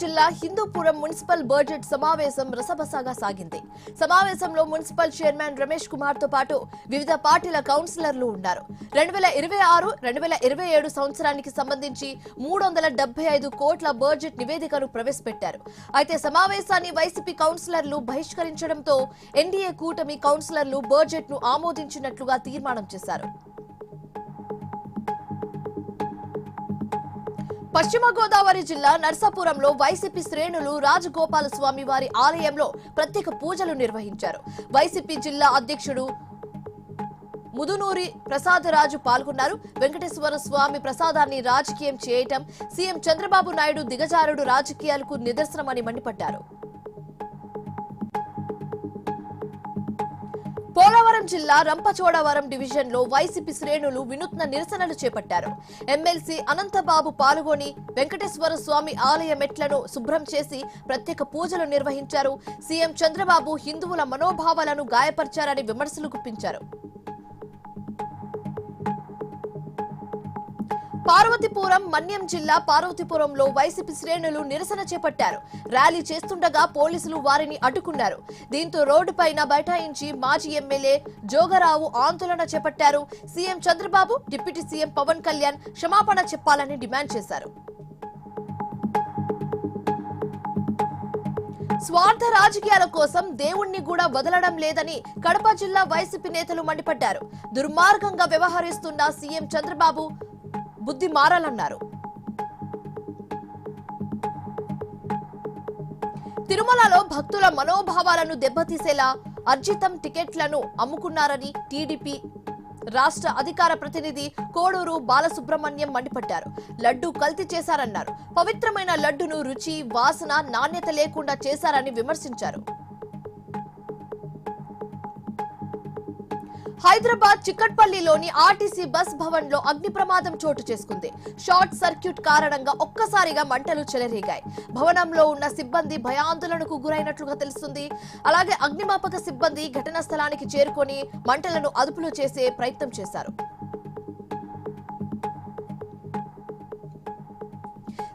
జిల్లా Hindupuram municipal budget సమావేశం రసబసగా సాగింది. సమావేశంలో మున్సిపల్ చైర్మన్ రమేష్ కుమార్ తో పాటు వివిధ పార్టీల కౌన్సిలర్లు ఉన్నారు. 2026-2027 సంవత్సరానికి సంబంధించి 375 కోట్ల బడ్జెట్ నివేదికను ప్రవేశపెట్టారు. అయితే సమావేశాన్ని వైసీపీ కౌన్సిలర్లు బహిష్కరించడంతో ఎన్డీఏ కూటమి కౌన్సిలర్లు బడ్జెట్ ను ఆమోదించినట్లుగా తీర్మానం చేశారు. పశ్చిమ గోదావరి జిల్లా నర్సాపురంలో వైసీపీ శ్రేణులు రాజగోపాల స్వామి వారి ఆలయంలో ప్రత్యేక పూజలు నిర్వహించారు. వైసీపీ జిల్లా అధ్యక్షుడు ముదునూరి ప్రసాదరాజు పాల్గొన్నారు. వెంకటేశ్వర స్వామి ప్రసాదాన్ని రాజకీయం చేయటం సీఎం చంద్రబాబు నాయుడు దిగజారుడు రాజకీయాలకు నిదర్శనమని మండిపడ్డారు. పోలవరం జిల్లా రంపచోడవరం డివిజన్ లో వైసీపీ శ్రేణులు వినూత్న నిరసనలు చేపట్టారు. ఎమ్మెల్సీ అనంతబాబు పాల్గొని వెంకటేశ్వర స్వామి ఆలయ మెట్లను శుభ్రం చేసి ప్రత్యేక పూజలు నిర్వహించారు. సీఎం చంద్రబాబు హిందువుల మనోభావాలను గాయపరిచారని విమర్శలు గుప్పించారు. పార్వతీపురం మన్యం జిల్లా పార్వతీపురంలో వైసీపీ శ్రేణులు నిరసన చేపట్టారు. ర్యాలీ చేస్తుండగా పోలీసులు వారిని అడ్డుకున్నారు. దీంతో రోడ్డుపైన బైఠాయించి మాజీ ఎమ్మెల్యే జోగరావు ఆందోళన చేపట్టారు. CM Chandrababu, deputy CM Pawan Kalyan క్షమాపణ చెప్పాలని డిమాండ్ చేశారు. స్వార్థ రాజకీయాల కోసం దేవుణ్ణి కూడా వదలడం లేదని కడప జిల్లా వైసీపీ నేతలు మండిపడ్డారు. దుర్మార్గంగా వ్యవహరిస్తున్న సీఎం చంద్రబాబు బుద్ధి మారాలన్నారు. తిరుమలలో భక్తుల మనోభావాలను దెబ్బతీసేలా అర్జితం టికెట్లను అమ్ముకున్నారని టీడీపీ రాష్ట్ర అధికార ప్రతినిధి కోడూరు బాలసుబ్రహ్మణ్యం మండిపడ్డారు. లడ్డు కల్తీ చేశారన్నారు. పవిత్రమైన లడ్డును రుచి, వాసన, నాణ్యత లేకుండా చేశారని విమర్శించారు. హైదరాబాద్ చిక్కట్పల్లిలోని ఆర్టీసీ బస్ భవన్ లో అగ్ని ప్రమాదం చోటు చేసుకుంది. షార్ట్ సర్క్యూట్ కారణంగా ఒక్కసారిగా మంటలు చెలరేగాయి. భవనంలో ఉన్న సిబ్బంది భయాందోళనకు గురైనట్లుగా తెలుస్తుంది. అలాగే అగ్నిమాపక సిబ్బంది ఘటనా స్థలానికి చేరుకొని మంటలను అదుపులో చేసే ప్రయత్నం చేశారు.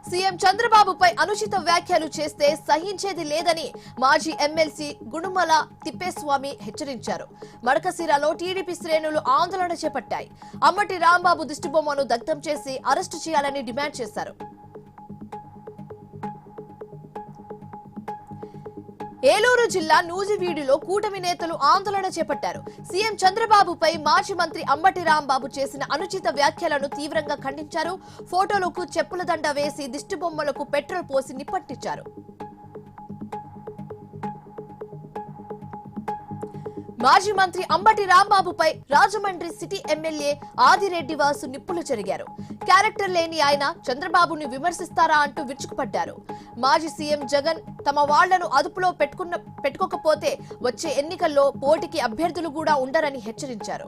సీఎం చంద్రబాబుపై అనుచిత వ్యాఖ్యలు చేస్తే సహించేది లేదని మాజీ ఎమ్మెల్సీ గుణుమల తిప్పేస్వామి హెచ్చరించారు. మడకశిరలో టీడీపీ శ్రేణులు ఆందోళన చేపట్టాయి. అమ్మటి రాంబాబు దిష్టిబొమ్మను దగ్ధం చేసి అరెస్టు చేయాలని డిమాండ్ చేశారు. ఏలూరు జిల్లా నూజివీడులో కూటమి నేతలు ఆందోళన చేపట్టారు. సీఎం చంద్రబాబుపై మాజీ మంత్రి అంబటి రాంబాబు చేసిన అనుచిత వ్యాఖ్యలను తీవ్రంగా ఖండించారు. ఫోటోలకు చెప్పుల దండ వేసి దిష్టిబొమ్మలకు పెట్రోల్ పోసి నిప్పట్టించారు. మాజీ మంత్రి అంబటి రాంబాబుపై రాజమండ్రి సిటీ ఎమ్మెల్యే ఆదిరెడ్డి వాసు నిప్పులు చెరిగారు. క్యారెక్టర్ లేని ఆయన చంద్రబాబుని విమర్శిస్తారా అంటూ విరుచుకుపడ్డారు. మాజీ సీఎం జగన్ తమ వాళ్లను అదుపులో పెట్టుకోకపోతే వచ్చే ఎన్నికల్లో పోటీకి అభ్యర్థులు కూడా ఉండరని హెచ్చరించారు.